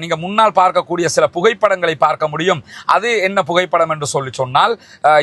நீங்க முன்னால் பார்க்கக்கூடிய சில புகைப்படங்களை பார்க்க முடியும். அது என்ன புகைப்படம் என்று சொன்னால்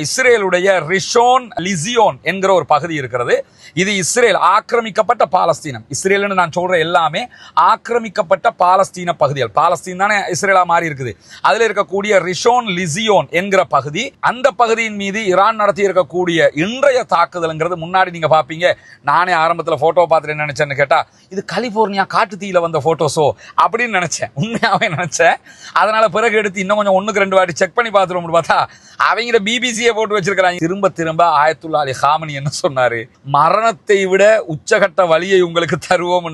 இஸ்ரேலுடைய ரிஷோன் லிசியோன் என்கிற ஒரு பகுதி இருக்கிறது. இது இஸ்ரேல் ஆக்கிரமிக்கப்பட்ட பாலஸ்தீனம். இஸ்ரேல்னு நான் சொல்ற எல்லாமே ஆக்கிரமிக்கப்பட்ட பாலஸ்தீன பகுதிகள். பாலஸ்தீன் தானே இஸ்ரேலா மாறி இருக்குது. அதுல இருக்கக்கூடிய ரிஷோன் லிசியோன் என்கிற பகுதி, அந்த பகுதியின் மீது ஈரான் நடத்தி இருக்கக்கூடிய இன்றைய தாக்குதல்ங்கிறது முன்னாடி நீங்க பாப்பீங்க. நானே ஆரம்பத்தில் போட்டோ பார்த்துட்டு என்ன நினைச்சேன்னு கேட்டா, இது கலிபோர்னியா காட்டு தீயில வந்த போட்டோஸோ அப்படின்னு நினைச்சேன். நினைச்சேன். அதனால பிறகு எடுத்து இன்னும் கொஞ்சம் 1-2 வாட்டி செக் பண்ணி பார்த்துருவோம். பார்த்தா அவங்க பிபிசியை போட்டு வச்சிருக்காங்க. திரும்ப ஆயத்துல்லா அலி காமனி என்ன சொன்னாரு, மரணத்தை விட உச்சகட்ட வலியை உங்களுக்கு தருவோம்.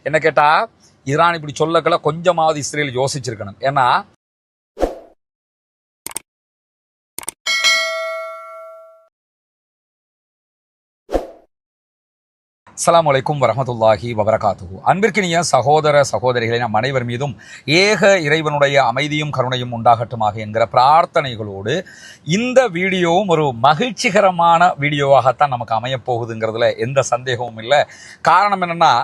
என்ன கேட்டா, ஈரான் இப்படி சொல்லக்கல கொஞ்சமாவது இஸ்ரேல் யோசிச்சிருக்கணும். ஏன்னா அஸ்ஸலாமு அலைக்கும் வரஹ்மத்துல்லாஹி வபரகாத்துஹு. அன்பிற்கினிய சகோதர சகோதரிகளை நம் அனைவர் மீதும் ஏக இறைவனுடைய அமைதியும் கருணையும் உண்டாகட்டுமாக என்கிற பிரார்த்தனைகளோடு இந்த வீடியோவும் ஒரு மகிழ்ச்சிகரமான வீடியோவாகத்தான் நமக்கு அமையப்போகுதுங்கிறதுல எந்த சந்தேகமும் இல்லை. காரணம் என்னன்னா,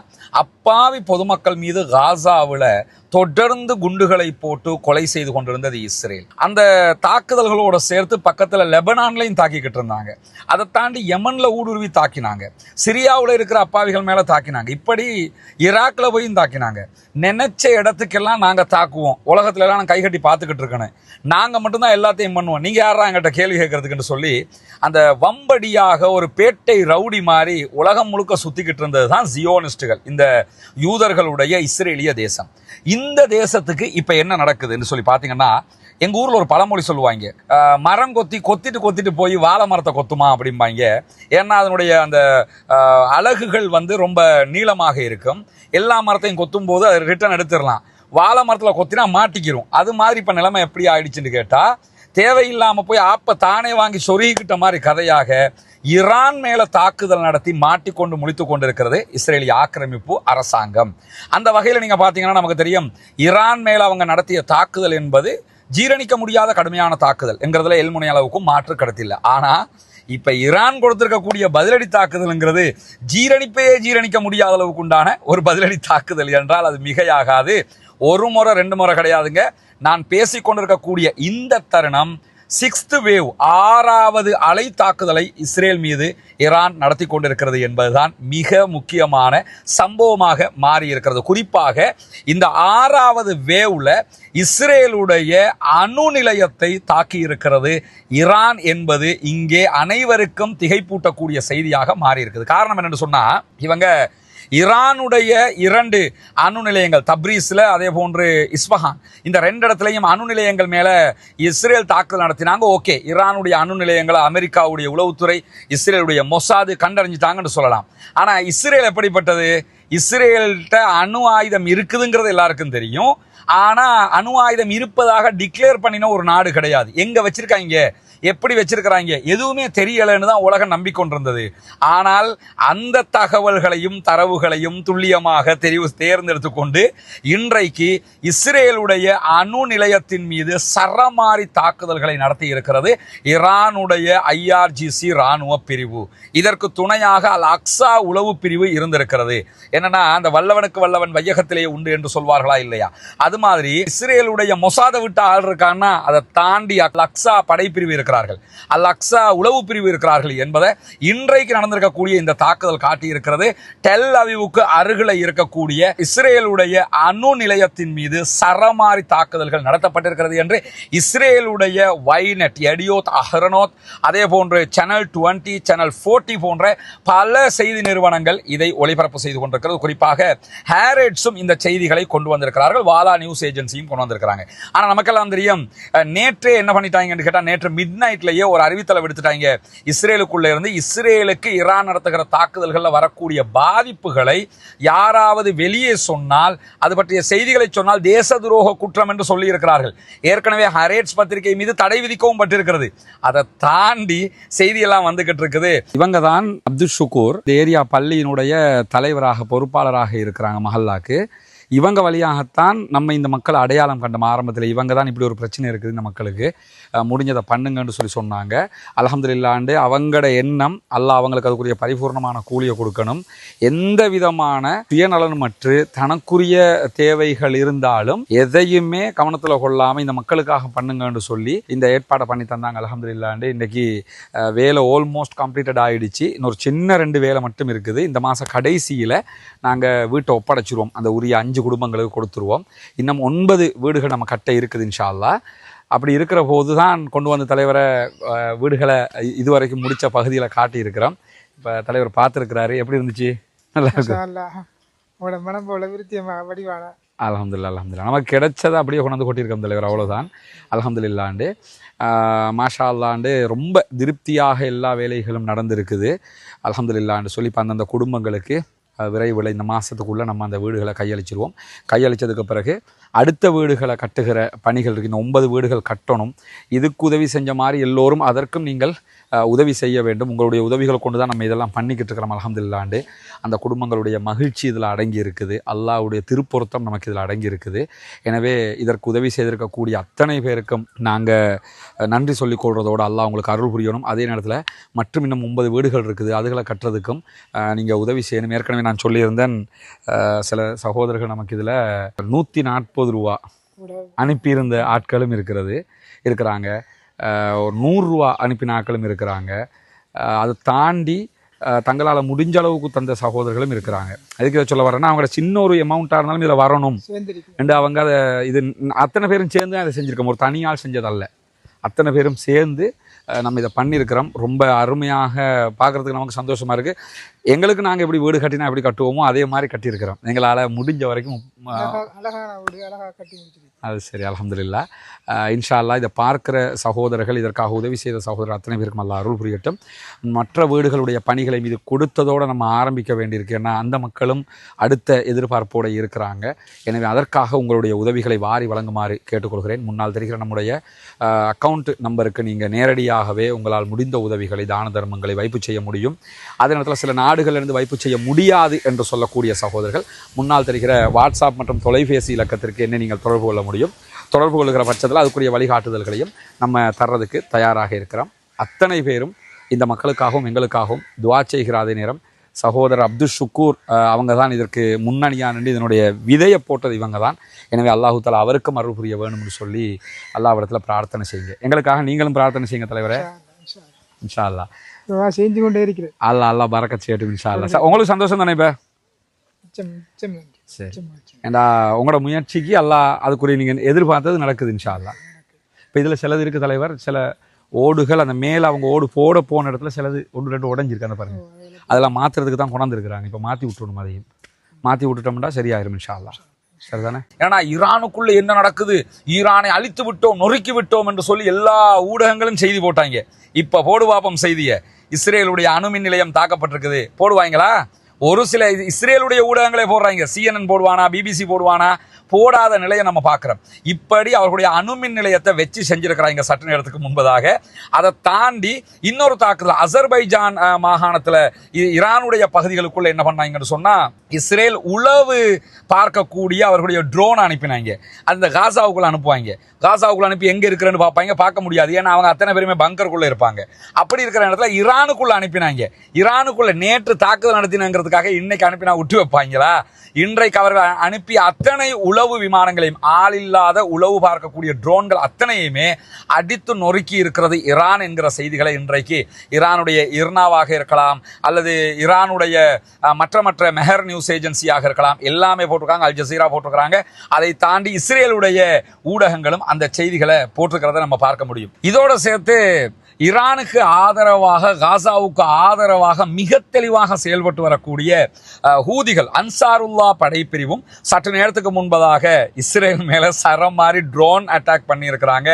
அப்பாவி பொதுமக்கள் மீது காசாவில் தொடர்ந்து குண்டுகளை போட்டு கொலை செய்து கொண்டிருந்தது இஸ்ரேல். அந்த தாக்குதல்களோட சேர்த்து பக்கத்தில் லெபனான்லையும் தாக்கிக்கிட்டு இருந்தாங்க. அதை தாண்டி யமன்ல ஊடுருவி தாக்கினாங்க. சிரியாவில் இருக்கிற அப்பாவிகள் மேல தாக்கினாங்க. இப்படி ஈராக்ல போயும் தாக்கினாங்க. நினைச்ச இடத்துக்கெல்லாம் நாங்க தாக்குவோம். உலகத்துல எல்லாம் கை கட்டி பார்த்துக்கிட்டு இருக்கணும். நாங்க மட்டும்தான் எல்லாத்தையும் பண்ணுவோம். நீங்க யாரா என்கிட்ட கேள்வி கேட்கறதுக்குன்னு சொல்லி அந்த வம்படியாக ஒரு பேட்டை ரவுடி மாதிரி உலகம் முழுக்க சுத்திக்கிட்டு இருந்தது தான் ஜியோனிஸ்டுகள், இந்த யூதர்களுடைய இஸ்ரேலிய தேசம். இந்த தேசத்துக்கு இப்ப என்ன நடக்குதுன்னு சொல்லி பாத்தீங்கன்னா, எங்க ஊர்ல ஒரு பழமொழி சொல்லுவாங்க, மரம் கொத்திட்டு போய் வாழை மரத்தை கொத்துமா அப்படிம்பாங்க. ஏன்னா அதனுடைய அந்த அலகுகள் ரொம்ப நீளமாக இருக்கும். எல்லா மரத்தையும் கொத்தும் போது அது ரிட்டர்ன் எடுத்துடலாம். வாழை மரத்துல கொத்தினா மாட்டிக்கிறோம். அது மாதிரி இப்ப நிலைமை எப்படி ஆயிடுச்சுன்னு கேட்டா, தேவையில்லாம போய் ஆப்ப தானே வாங்கி சொருகிக்கிட்ட மாதிரி கதையாக ஈரான் மேல தாக்குதல் நடத்தி மாட்டிக்கொண்டு முடித்து கொண்டிருக்கிறது இஸ்ரேலிய ஆக்கிரமிப்பு அரசாங்கம். அந்த வகையில் நீங்க பாத்தீங்கன்னா நமக்கு தெரியும், ஈரான் மேல அவங்க நடத்திய தாக்குதல் என்பது ஜீரணிக்க முடியாத கடுமையான தாக்குதல் என்கிறதுல எல்முனை அளவுக்கும் மாற்று கடத்தில்லை. ஆனா இப்ப ஈரான் கொடுத்திருக்கக்கூடிய பதிலடி தாக்குதல்ங்கிறது ஜீரணிக்க முடியாத அளவுக்கு உண்டான ஒரு பதிலடி தாக்குதல் என்றால் அது மிகையாகாது. ஒரு முறை 2 முறை கிடையாதுங்க. நான் பேசிக்கொண்டிருக்கக்கூடிய இந்த தருணம் 6th வேவ், 6வது அலை தாக்குதலை இஸ்ரேல் மீது ஈரான் நடத்தி கொண்டிருக்கிறது என்பதுதான் மிக முக்கியமான சம்பவமாக மாறி இருக்கிறது. குறிப்பாக இந்த 6வது வேவ்ல இஸ்ரேலுடைய அணு நிலையத்தை தாக்கி இருக்கிறது ஈரான் என்பது இங்கே அனைவருக்கும் திகைப்பூட்டக்கூடிய செய்தியாக மாறி இருக்குது. காரணம் என்னன்னு சொன்னா, இவங்க ஈரானுடைய 2 அணு நிலையங்கள், தப்ரீஸ்ல அதே போன்று இஸ்பஹான், இந்த 2 இடத்துலையும் அணு நிலையங்கள் மேல இஸ்ரேல் தாக்குதல் நடத்தினாங்க. ஓகே, ஈரானுடைய அணு நிலையங்களை அமெரிக்காவுடைய உளவுத்துறை, இஸ்ரேலுடைய மொசாது கண்டறிஞ்சிட்டாங்கன்னு சொல்லலாம். ஆனா இஸ்ரேல் எப்படிப்பட்டது? இஸ்ரேல்கிட்ட அணு ஆயுதம் இருக்குதுங்கிறது எல்லாருக்கும் தெரியும். ஆனா அணு ஆயுதம் இருப்பதாக டிக்ளேர் பண்ணின ஒரு நாடு கிடையாது. எங்க வச்சிருக்காங்க, எப்படி வச்சிருக்கிறாங்க, எதுவுமே தெரியலன்னு தான் உலகம் நம்பிக்கொண்டிருந்தது. ஆனால் அந்த தகவல்களையும் தரவுகளையும் துல்லியமாக தேர்ந்தெடுத்து கொண்டு இன்றைக்கு இஸ்ரேலுடைய அணு நிலையத்தின் மீது சரமாரி தாக்குதல்களை நடத்தி இருக்கிறது ஈரானுடைய IRGC ராணுவ பிரிவு. இதற்கு துணையாக அல் அக்ஸா உளவு பிரிவு இருந்திருக்கிறது. என்னன்னா, அந்த வல்லவனுக்கு வல்லவன் வையகத்திலே உண்டு என்று சொல்வார்களா இல்லையா, அது மாதிரி இஸ்ரேலுடைய மொசாத விட்டு ஆள் இருக்கான்னா அதை தாண்டி அல் அக்ஸா படைப்பிரிவு இருக்கிறார்கள், அல் அக்ஸா உளவு பிரிவு இருக்கிறார்கள் என்பதை இன்றைக்கு நடந்திருக்கக்கூடிய இந்த தாக்குதல் காட்டி இருக்கிறது. டெல் அவிவுக்கு அருகில இருக்கக்கூடிய இஸ்ரேலுடைய அணு நிலையத்தின் மீது சரமாரி தாக்குதல்கள் நடத்தப்பட்டிருக்கிறது என்று இஸ்ரேலுடைய வைநெட், எடியோத், அஹ்ரனோத், அதே போன்று சேனல் 20, சேனல் 40 போன்ற பல செய்தி நிறுவனங்கள் இதை ஒளிபரப்பு செய்து கொண்டிருக்கிறது. குறிப்பாக ஹேரேட்ஸும் இந்த செய்திகளை கொண்டு வந்திருக்கிறார்கள். வாலா நியூஸ் ஏஜென்சியும் கொண்டு வந்திருக்கிறாங்க. ஆனா நமக்கெல்லாம் தெரியும், நேற்றே என்ன பண்ணிட்டாங்கன்னு கேட்டா, நேற்று மிட்நைட்லயே ஒரு அறிவித்தலை விடுத்துட்டாங்க. இஸ்ரேலுக்குள்ள இருந்து இஸ்ரேலுக்கு ஈரான் நடத்துகிற தாக்குதல்கள்ல வரக்கூடிய பாதிப்புகளை யாராவது வெளியே சொன்னால், அது பற்றிய செய்திகளை சொன்னால் தேச துரோக குற்றம் என்று சொல்லி இருக்கிறார்கள். ஏற்கனவே ஹரேட்ஸ் பத்திரிகை மீது தடை விதிக்கவும் பட்டிருக்கிறது. அதை தாண்டி செய்தியெல்லாம் வந்துகிட்டு இருக்குது. இவங்க தான் அப்துல் ஷுக்கூர், ஏரியா பள்ளியினுடைய தலைவராக பொறுப்பாளராக இருக்கிறாங்க மஹல்லாக்கு. இவங்க வழியாகத்தான் நம்ம இந்த மக்களை அடையாளம் கண்டோம். ஆரம்பத்தில் இவங்க தான் இப்படி ஒரு பிரச்சனை இருக்குது இந்த மக்களுக்கு, முடிஞ்சதை பண்ணுங்கன்னு சொன்னாங்க. அல்ஹம்துலில்லாஹ் அவங்களோட எண்ணம் அல்லாஹ் அவங்களுக்கு அதுக்குரிய பரிபூர்ணமான கூலியை கொடுக்கணும். எந்த விதமான சுயநலனுமற்று தனக்குரிய தேவைகள் இருந்தாலும் எதையுமே கவனத்தில் கொள்ளாமல் இந்த மக்களுக்காக பண்ணுங்கன்னு சொல்லி இந்த ஏற்பாடை பண்ணி தந்தாங்க. அல்ஹம்துலில்லாஹ் இன்னைக்கு வேலை ஆல்மோஸ்ட் கம்ப்ளீட்டட் ஆகிடுச்சு. இன்னொரு சின்ன 2 வேலை மட்டும் இருக்குது. இந்த மாதம் கடைசியில் நாங்கள் வீட்டை ஒப்படைச்சிருவோம், அந்த உரிய 5 குடும்பங்களுக்கு கொடுத்துருவோம். இன்னும் 9 வீடுகள் நம்ம கட்ட இருக்குது இன்ஷா அல்லாஹ். அப்படி இருக்கிற போது தான் கொண்டு வந்த தலைவரை வீடுகளை இதுவரைக்கும் முடித்த பகுதியில் காட்டியிருக்கிறோம். இப்போ தலைவர் பார்த்துருக்கிறாரு, எப்படி இருந்துச்சு? நல்லா இருக்கு. அல்ஹம்துலில்லாஹ் நமக்கு கிடைச்சதை அப்படியே கொண்டு வந்து கொட்டியிருக்கோம் தலைவர், அவ்வளோதான். அல்ஹம்துலில்லாஹ் மாஷா அல்லாண்டு ரொம்ப திருப்தியாக எல்லா வேலைகளும் நடந்திருக்குது. அல்ஹம்துலில்லாஹ் சொல்லி இப்போ அந்தந்த குடும்பங்களுக்கு விரைவில் இந்த மாதத்துக்குள்ளே நம்ம அந்த வீடுகளை கையளிச்சிருவோம். கையளித்ததுக்கு பிறகு அடுத்த வீடுகளை கட்டுகிற பணிகள் இருக்குது. இந்த 9 வீடுகள் கட்டணும். இதுக்கு உதவி செஞ்ச மாதிரி எல்லோரும் அதற்கும் நீங்கள் உதவி செய்ய வேண்டும். உங்களுடைய உதவிகளை கொண்டு தான் நம்ம இதெல்லாம் பண்ணிக்கிட்டு இருக்கிறோம். அல்ஹம்துலில்லாஹ் அந்த குடும்பங்களுடைய மகிழ்ச்சி இதில் அடங்கி இருக்குது. அல்லாஹ்வுடைய திருப்பொருத்தம் நமக்கு இதில் அடங்கி இருக்குது. எனவே இதற்கு உதவி செய்திருக்கக்கூடிய அத்தனை பேருக்கும் நாங்கள் நன்றி சொல்லிக் கொள்வதோடு அல்லாஹ் உங்களுக்கு அருள் புரியணும். அதே நேரத்தில் மற்றும் இன்னும் 9 வீடுகள் இருக்குது, அதுகளை கட்டுறதுக்கும் நீங்கள் உதவி செய்யணும். ஏற்கனவே நான் சொல்லியிருந்தேன், சில சகோதரர்கள் நமக்கு இதில் 140 ரூபா அனுப்பியிருந்த ஆட்களும் இருக்கிறாங்க. ஒரு 100 ரூபா அனுப்பின ஆட்களும் இருக்கிறாங்க. அதை தாண்டி தங்களால் முடிஞ்ச அளவுக்கு தந்த சகோதரர்களும் இருக்கிறாங்க. அதுக்கு சொல்ல வரேன்னா, அவங்களோட சின்ன ஒரு அமௌண்ட்டாக இருந்தாலும் இதில் வரணும் என்று அவங்க அதை இது அத்தனை பேரும் சேர்ந்து அதை செஞ்சுருக்கோம். ஒரு தனியால் செஞ்சதல்ல, அத்தனை பேரும் சேர்ந்து நம்ம இதை பண்ணியிருக்கிறோம். ரொம்ப அருமையாக பார்க்குறதுக்கு நமக்கு சந்தோஷமாக இருக்குது. எங்களுக்கு நாங்கள் எப்படி வீடு கட்டினா எப்படி கட்டுவோமோ அதே மாதிரி கட்டியிருக்கிறோம். எங்களால் முடிஞ்ச வரைக்கும் அது சரி. அல்ஹம்துலில்லாஹ் இன்ஷா அல்லாஹ் இதை பார்க்குற சகோதரர்கள், இதற்காக உதவி செய்த சகோதரர் அத்தனை பேருக்கும் அல்லாஹ் அருள் புரியட்டும். மற்ற வீடுகளுடைய பணிகளை மீது கொடுத்ததோடு நம்ம ஆரம்பிக்க வேண்டியிருக்கு. ஏன்னா அந்த மக்களும் அடுத்த எதிர்பார்ப்போடு இருக்கிறாங்க. எனவே அதற்காக உங்களுடைய உதவிகளை வாரி வழங்குமாறு கேட்டுக்கொள்கிறேன். முன்னால் தெரிகிற நம்முடைய அக்கௌண்ட் நம்பருக்கு நீங்கள் நேரடியாகவே உங்களால் முடிந்த உதவிகளை, தான தர்மங்களை வைப்பு செய்ய முடியும். அதே நேரத்தில் சில நாடுகளிலிருந்து வைப்பு செய்ய முடியாது என்று சொல்லக்கூடிய சகோதரர்கள் முன்னால் தெரிகிற வாட்ஸ்அப் மற்றும் தொலைபேசி இலக்கத்திற்கு என்ன நீங்கள் தொடர்பு கொள்ள முடியும். தொடர்பு கொள்கிற பட்சத்தில் அதுக்குரிய வழிகாட்டுதல்களையும் நம்ம தர்றதுக்கு தயாராக இருக்கிறோம். அத்தனை பேரும் இந்த மக்களுக்காகவும் எங்களுக்காகவும் துவா செய்கிற அதே நேரம் சகோதரர் அப்துல் ஷுக்கூர் அவங்க தான் இதற்கு முன்னணியாக நின்று இதனுடைய விதையை போட்டது இவங்க தான். எனவே அல்லாஹு தஆலா அவருக்கும் அருள் புரிய வேணும்னு சொல்லி அல்லாஹ்விடத்தில் பிரார்த்தனை செய்யுங்க. எங்களுக்காக நீங்களும் பிரார்த்தனை செய்யுங்க தலைவரே. இன்ஷா அல்லாஹ் செஞ்சு கொண்டே இருக்கிறேன். அல்லாஹ் பரக்கத் செய்யட்டும் இன்ஷா அல்லாஹ். உங்களுக்கு சந்தோஷம் தானே? இப்போ சரி, ஏண்டா உங்களோட முயற்சிக்கு அல்லாஹ் அதுக்குரிய நீங்கள் எதிர்பார்த்தது நடக்குது இன்ஷா அல்லாஹ். இப்போ இதில் சிலது இருக்குது தலைவர், சில ஓடுகள் அந்த மேலே அவங்க ஓடு போன இடத்துல சிலது 1-2 உடஞ்சிருக்கு. அந்த பாருங்கள், அதெல்லாம் மாற்றுறதுக்கு தான் கொண்டாந்துருக்குறாங்க. இப்போ மாற்றி விட்டுணும், அதையும் மாற்றி விட்டுட்டோம்னா சரியாயிரும் இன்ஷா அல்லாஹ். சரிதானே? ஏன்னா ஈரானுக்குள்ள என்ன நடக்குது, ஈரானை அழித்து விட்டோம், நொறுக்கி விட்டோம் என்று சொல்லி எல்லா ஊடகங்களும் செய்தி போட்டாங்க. இப்போ போடு பாப்பம் செய்தியை, இஸ்ரேலுடைய அணுமின் நிலையம் தாக்கப்பட்டிருக்குது போடுவாங்களா? ஒரு சில இஸ்ரேலுடைய ஊடகங்களே போடுறாங்க. CNN போடுவானா, BBC போடுவானா? போடாத நிலையை நம்ம பார்க்குறோம். இப்படி அவர்களுடைய அணுமின் நிலையத்தை வச்சு செஞ்சிருக்கிறாங்க சற்று நேரத்துக்கு முன்பதாக. அதை தாண்டி இன்னொரு தாக்குதல் அசர்பைஜான் மாகாணத்தில் ஈரானுடைய பகுதிகளுக்குள்ள என்ன பண்ணாங்கன்னு சொன்னால், இஸ்ரேல் உளவு பார்க்கக்கூடிய அவர்களுடைய ட்ரோன் அனுப்பினாங்க. அந்த காசாவுக்குள்ள அனுப்புவாங்க. காசாவுக்குள்ள அனுப்பி எங்கே இருக்கிறேன்னு பார்ப்பாங்க, பார்க்க முடியாது. ஏன்னா அவங்க அத்தனை பேருமே பங்கருக்குள்ளே இருப்பாங்க. அப்படி இருக்கிற இடத்துல ஈரானுக்குள்ள அனுப்பினாங்க. ஈரானுக்குள்ள நேற்று தாக்குதல் நடத்தினங்கிறதுக்காக இன்னைக்கு அனுப்பினா விட்டு வைப்பாங்களா? இன்றைக்கு அவர்கள் அனுப்பிய அத்தனை உளவு விமானங்களையும், ஆளில்லாத உளவு பார்க்கக்கூடிய ட்ரோன்கள் அத்தனையுமே அடித்து நொறுக்கி இருக்கிறது ஈரான் என்கிற செய்திகளை இன்றைக்கு ஈரானுடைய இர்னாவாக இருக்கலாம், அல்லது ஈரானுடைய மற்ற மெஹர் நியூஸ் ஏஜென்சியாக இருக்கலாம், எல்லாமே போட்டிருக்காங்க. அல் ஜசீரா போட்டிருக்கிறாங்க. அதை தாண்டி இஸ்ரேலுடைய ஊடகங்களும் அந்த செய்திகளை போட்டிருக்கிறத நம்ம பார்க்க முடியும். இதோட சேர்த்து ஈரானுக்கு ஆதரவாக, காசாவுக்கு ஆதரவாக மிக தெளிவாக செயல்பட்டு வரக்கூடிய ஹூதிகள், அன்சாருல்லா படைப்பிரிவும் சற்று நேரத்துக்கு முன்பதாக இஸ்ரேல் மேலே சரம் மாதிரி ட்ரோன் அட்டாக் பண்ணியிருக்கிறாங்க.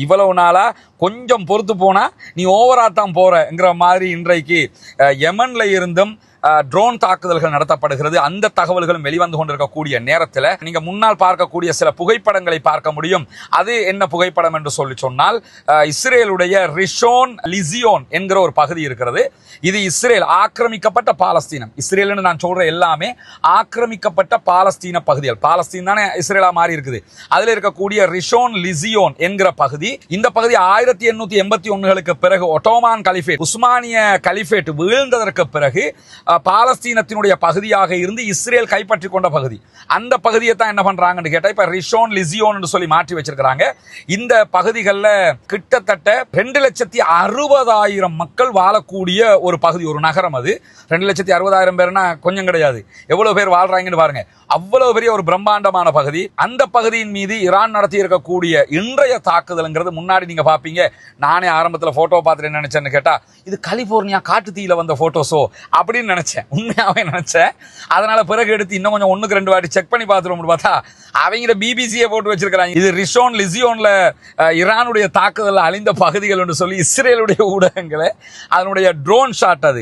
இவ்வளவு நாளாக கொஞ்சம் பொறுத்து போனால் நீ ஓவரா தான் போகிறங்கிற மாதிரி இன்றைக்கு யமனில் இருந்தும் ட்ரோன் தாக்குதல்கள் நடத்தப்படுகிறது. அந்த தகவல்களும் வெளிவந்து கொண்டிருக்கக்கூடிய நேரத்தில் நீங்க முன்னால் பார்க்கக்கூடிய சில புகைப்படங்களை பார்க்க முடியும். அது என்ன புகைப்படம் என்று சொன்னால் இஸ்ரேலுடைய ரிஷோன் லிசியோன் என்கிற ஒரு பகுதி இருக்கிறது. இது இஸ்ரேல் ஆக்கிரமிக்கப்பட்ட பாலஸ்தீனம். இஸ்ரேல்னு நான் சொல்ற எல்லாமே ஆக்கிரமிக்கப்பட்ட பாலஸ்தீன பகுதிகள். பாலஸ்தீன் தானே இஸ்ரேலா மாறி இருக்குது. அதுல இருக்கக்கூடிய ரிஷோன் லிசியோன் என்கிற பகுதி, இந்த பகுதி 1881களுக்கு பிறகு ஒட்டோமான் கலிஃபேட், உஸ்மானிய கலிஃபேட் வீழ்ந்ததற்கு பிறகு பாலஸ்தீனத்தினுடைய பகுதியாக இருந்து இஸ்ரேல் கைப்பற்றி கொண்ட பகுதி. அந்த பகுதியை தான் என்ன பண்றாங்கன்னு கேட்டா இப்ப ரிஷோன் லிசியோன் சொல்லி மாற்றி வச்சிருக்காங்க. இந்த பகுதிகளில் கிட்டத்தட்ட 2,60,000 மக்கள் வாழக்கூடிய ஒரு பகுதி, ஒரு நகரம். அது 2,60,000 பேர்னா கொஞ்சம் கிடையாது. எவ்வளவு பேர் வாழ்றாங்கன்னு பாருங்க. அவ்வளவு பெரிய ஒரு பிரம்மாண்டமான பகுதி. அந்த பகுதியின் மீது ஈரான் நடத்தி இருக்கக்கூடிய இன்றைய தாக்குதல்ங்கிறது முன்னாடி நீங்க பாப்பீங்க. நானே ஆரம்பத்தில் போட்டோ பார்த்துட்டு நினைச்சேன்னு கேட்டா இது கலிபோர்னியா காட்டு தீயில வந்த போட்டோஸோ அப்படின்னு நினைச்சேன். உண்மையாவே நினைச்சேன். அதனால பிறகு எடுத்து இன்னும் கொஞ்சம் 1-2 வாட்டி செக் பண்ணி பார்த்துருவோம். பார்த்தா அவங்க பிபிசியை போட்டு வச்சிருக்காங்க. இது ரிஷோன் லிசியோன்ல ஈரானுடைய தாக்குதல் அழிந்த பகுதிகள் என்று சொல்லி இஸ்ரேலுடைய ஊடகங்களை அதனுடைய ட்ரோன் ஷாட், அது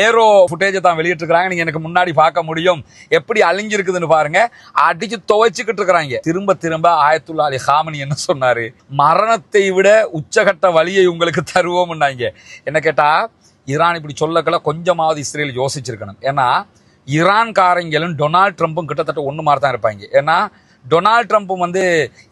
ஏரோ ஃபுட்டேஜை தான் வெளியிட்டிருக்கிறாங்க. நீங்க எனக்கு முன்னாடி பார்க்க முடியும் எப்படி அழிஞ்சிருக்குதுன்னு பாருங்க. அடிச்சு துவைச்சுக்கிட்டு இருக்கிறாங்க. திரும்ப திரும்ப ஆயத்துல்லா அலி ஹாமனி என்ன சொன்னாரு, மரணத்தை விட உச்சகட்ட வலியை உங்களுக்கு தருவோம்னாங்க. என்ன கேட்டா ஈரான் இப்படி சொல்லக்கல கொஞ்சமாவது இஸ்ரேல் யோசிச்சிருக்கணும். ஏன்னா ஈரான்காரங்களும் டொனால்ட் ட்ரம்ப்பும் கிட்டத்தட்ட ஒன்று மாதிரி தான் இருப்பாங்க. ஏன்னா டொனால்ட் ட்ரம்ப்பும்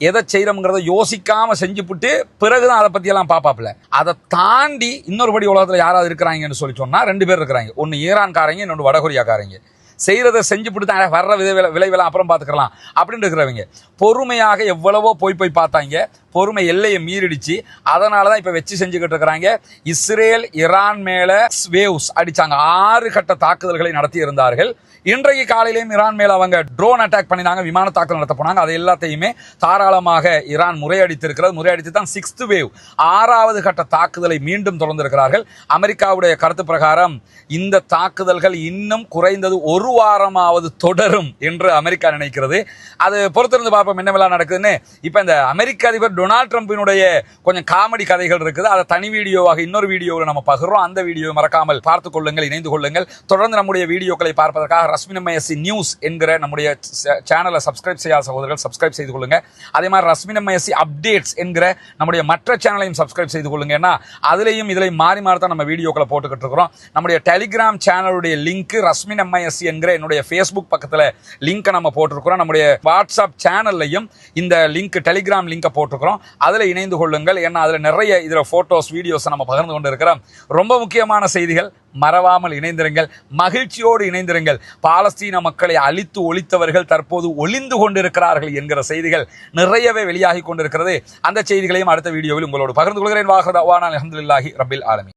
எதை செய்யறோங்கிறத யோசிக்காம செஞ்சுவிட்டு பிறகுதான் அதை பற்றியெல்லாம் பார்ப்பாப்புல. அதை தாண்டி இன்னொருபடி உலகத்தில் யாராவது இருக்கிறாங்கன்னு சொல்லி சொன்னால் 2 பேர் இருக்கிறாங்க. ஒன்று ஈரான்காரங்க, இன்னொன்று வடகொரியாக்காரங்க. செய்யறதை செஞ்சுபிட்டு தான் வர்ற விளைவெல்லாம் அப்புறம் பார்த்துக்கலாம் அப்படின்னு இருக்கிறவங்க. பொறுமையாக எவ்வளவோ போய் பார்த்தாங்க. பொறுமை எல்லையை மீறிடுச்சு. அதனால தான் இப்போ வச்சு செஞ்சுக்கிட்டு இருக்கிறாங்க. இஸ்ரேல் ஈரான் மேலே வேவ்ஸ் அடிச்சாங்க. 6 கட்ட தாக்குதல்களை நடத்தி இருந்தார்கள். இன்றைக்கு காலையிலேயும் ஈரான் மேலே அவங்க ட்ரோன் அட்டாக் பண்ணினாங்க, விமான தாக்குதல் நடத்த போனாங்க. அது எல்லாத்தையுமே தாராளமாக ஈரான் முறையடித்திருக்கிறது. முறையடித்து தான் 6th வேவ் 6வது கட்ட தாக்குதலை மீண்டும் தொடர்ந்திருக்கிறார்கள். அமெரிக்காவுடைய கருத்து பிரகாரம் இந்த தாக்குதல்கள் இன்னும் குறைந்தது 1 வாரமாவது தொடரும் என்று அமெரிக்கா நினைக்கிறது. அது பொறுத்திருந்து பார்ப்போம் என்னவெல்லாம் நடக்குதுன்னு. இப்போ இந்த அமெரிக்க அதிபர் டொனால்ட் ட்ரம்பினுடைய கொஞ்சம் காமெடி கதைகள் இருக்குது. அதை தனி வீடியோவாக இன்னொரு வீடியோவில் நம்ம பகிர்றோம். அந்த வீடியோ மறக்காமல் பார்த்துக் கொள்ளுங்கள், இணைந்து கொள்ளுங்கள். தொடர்ந்து நம்முடைய வீடியோக்களை பார்ப்பதற்காக ரஸ்மினமயசி நியூஸ் என்கிற நம்முடைய சேனலை சப்ஸ்கிரைப் செய்யாத சகோதரர்கள் சப்ஸ்கிரைப் செய்து கொள்ளுங்க. அதே மாதிரி ரஸ்மினமயசி அப்டேட்ஸ் என்கிற நம்முடைய மற்ற சேனலையும் சப்ஸ்கிரைப் செய்து கொள்ளுங்க. ஏன்னா அதுலேயும் இதில் மாறி தான் நம்ம வீடியோக்களை போட்டுக்கிட்டு இருக்கிறோம். நம்முடைய டெலிகிராம் சேனலுடைய லிங்க் ரஸ்மினமயசி என்கிற என்னுடைய ஃபேஸ்புக் பக்கத்தில் லிங்கை நம்ம போட்டிருக்கிறோம். நம்முடைய வாட்ஸ்அப் சேனல்லையும் இந்த லிங்க் டெலிகிராம் லிங்கை போட்டிருக்கிறோம். அதில் இணைந்து கொள்ளுங்கள். ஏன்னா அதில் நிறைய இதில் போட்டோஸ் வீடியோஸ் நம்ம பகிர்ந்து கொண்டு இருக்கிறோம். ரொம்ப முக்கியமான செய்திகள், மறவாமல் இணைந்திருங்கள், மகிழ்ச்சியோடு இணைந்திருங்கள். பாலஸ்தீன மக்களை அழித்து ஒழித்தவர்கள் தற்போது ஒளிந்து கொண்டிருக்கிறார்கள் என்கிற செய்திகள் நிறையவே வெளியாகி கொண்டிருக்கிறது. அந்த செய்திகளையும் அடுத்த வீடியோவில் உங்களோடு பகிர்ந்து கொள்கிறேன். வாஹ் தஅவானா அல்ஹம்துலில்லாஹி ரப்பில் ஆலமீன்.